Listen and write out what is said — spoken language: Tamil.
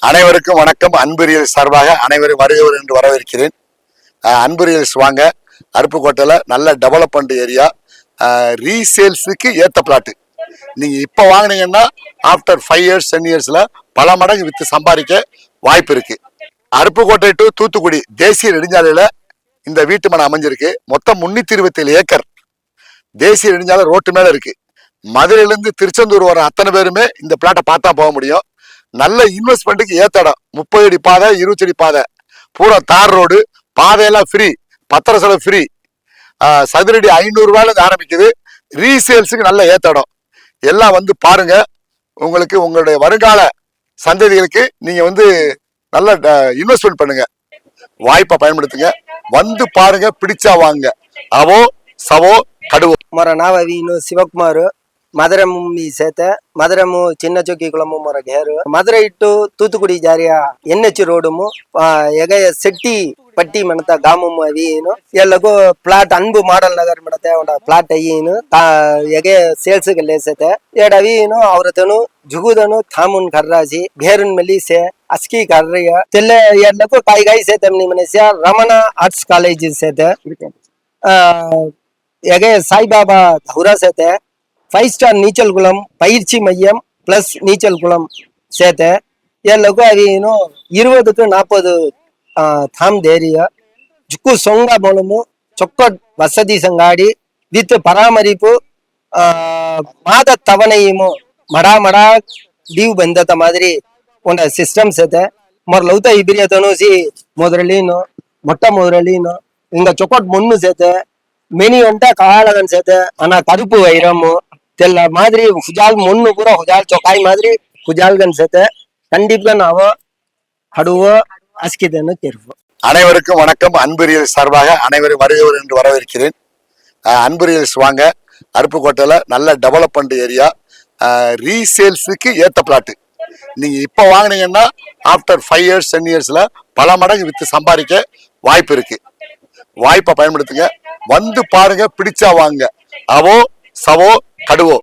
அனைவருக்கும் வணக்கம். அன்புரியல் சார்பாக அனைவரும் வருகிறவர் என்று வரவேற்கிறேன். அன்புரியல்ஸ் வாங்க. அருப்புக்கோட்டையில் நல்ல டெவலப்மெண்ட் ஏரியா, ரீசேல்ஸுக்கு ஏற்ற பிளாட்டு. நீங்கள் இப்போ வாங்கினீங்கன்னா ஆஃப்டர் 5 years 10 yearsல பல மடங்கு விற்று சம்பாதிக்க வாய்ப்பு இருக்கு. அருப்புக்கோட்டை டு தூத்துக்குடி தேசிய நெடுஞ்சாலையில் இந்த வீட்டு மனை அமைஞ்சிருக்கு. மொத்தம் 327 ஏக்கர் தேசிய நெடுஞ்சாலை ரோட்டு மேலே இருக்கு. மதுரையிலேருந்து திருச்செந்தூர் வர அத்தனை பேருமே இந்த பிளாட்டை பார்த்தா போக முடியும். நல்ல இன்வெஸ்ட்மெண்ட்டுக்கு ஏத்த இடம். 30 அடி பாதை, 20 அடி பாதை, பூரா தார் ரோடு, பாதையெல்லாம் ஃப்ரீ, பத்திர செலவு ஃப்ரீ. சதுரடி 500 ரூபாயில ஆரம்பிக்குது. ரீசேல்ஸுக்கு நல்ல ஏத்த இடம். எல்லாம் வந்து பாருங்க. உங்களுக்கு உங்களுடைய வருங்கால சந்ததிகளுக்கு நீங்க வந்து நல்ல இன்வெஸ்ட்மெண்ட் பண்ணுங்க. வாய்ப்பை பயன்படுத்துங்க. வந்து பாருங்க, பிடிச்சா வாங்க. அவோ சவோ కడువు ಮೊರ ನಾವ ವೀನು ಶಿವಕುಮಾರ್ ಮದರಮಿ ಸೇತ ಮದರಮು ಚಿನ್ನ ಚೌಕಿ ಕುಳಮು ಮೊರ ಘೇರು ಮದುರೈ ಟು ತೂತುಕುಡಿ ಜಾರಿಯ NH ರೋಡುಮು ಎಗಯ ಸೆಟ್ಟಿ ಪಟ್ಟಿ ಮಣತ ಗಾಮುಮು ಅವೀನು ಎಲ್ಲಗೂ ಪ್ಲಾಟ್ ಅನ್ಬು ಮಾಡಲ್ ನಗರ್ ಮಡತೆ ಒಂದ ಪ್ಲಾಟ್ ಅಯ್ಯೀನು ಎಗೆ ಸೇಲ್ಸ್ ಲೇಸತೆ ಎಡವೀನು ಅವರತನು ಜುಗುದನು ಥಾಮುನ್ ಕರ್ರಾಜಿ ಘೇರುನ್ ಮೆಲಿಸೆ ಅಸ್ಕಿ ಕರ್ರಿಯ ತೆಲ್ಲೆ ಎಲ್ಲಗೂ ಕಾಯಿ ಸೇತಮ್ನಿ ಮನಸ್ಯ ರಮಣ ಆರ್ಟ್ಸ್ ಕಾಲೇಜ್ ಸೇತೆ எகே சாய்பாபா தௌரா சேர்த்த 5 ஸ்டார் நீச்சல் குளம் பயிற்சி மையம் பிளஸ் நீச்சல் குளம் சேர்த்த ಎಲ್ಲಗೂ ಅವೇನು 20க்கு 40 ಥಾಮ್ ದೇರಿಯ ಜುಕ್ಕು ಸೊಂಗ ಮೊಳಮು ಚೊಕ್ಕಟ್ ವಸತಿ ಸಂಗಾಡಿ ವಿತ್ ಪರಾಮರಿಪು ಮಾದ ತವನೆಯಮು ಮಡಾ ಮಡಾ ಡೀವ್ ಬಂದತ ಮಾದರಿ ಒಂದ ಸಿಸ್ಟಮ್ ಸೇತೆ ಮೊರ ಲೌತ ಇಬ್ರಿಯ ತನೋಸಿ ಮೊದರಲಿನು ಮೊಟ್ಟ ಮೊದರಲಿನು ಇಂಗ ಚೊಕ್ಕಟ್ ಮೊನ್ನು ಸೇತೆ மெனி வந்துட்டா காலகன் சேர்த்து ஆனா கருப்பு வைரமு தெல்ல மாதிரி ஹுஜால் முன்னு பூரா ஹுஜால் சொக்காய் மாதிரி ஹுஜால்கன் சேர்த்து கண்டிப்பா நாம அடுவோ அஸ்கிதன்னு தெரியும். அனைவருக்கும் வணக்கம். அன்புரியல் சார்பாக அனைவரும் வருகிறவர் என்று வரவேற்கிறேன். அன்புரியல்ஸ் வாங்க. அருப்புக்கோட்டையில் நல்ல டெவலப்மெண்ட் ஏரியா, ரீசேல்ஸுக்கு ஏற்ற பிளாட்டு. நீங்க இப்போ வாங்கினீங்கன்னா ஆஃப்டர் 5 years 10 yearsல பல மடங்கு விற்று சம்பாதிக்க வாய்ப்பு இருக்கு. வாய்ப்பை பயன்படுத்துங்க. வந்து பாருங்க, பிடிச்சா வாங்க. அவோ சவோ கடுவோ.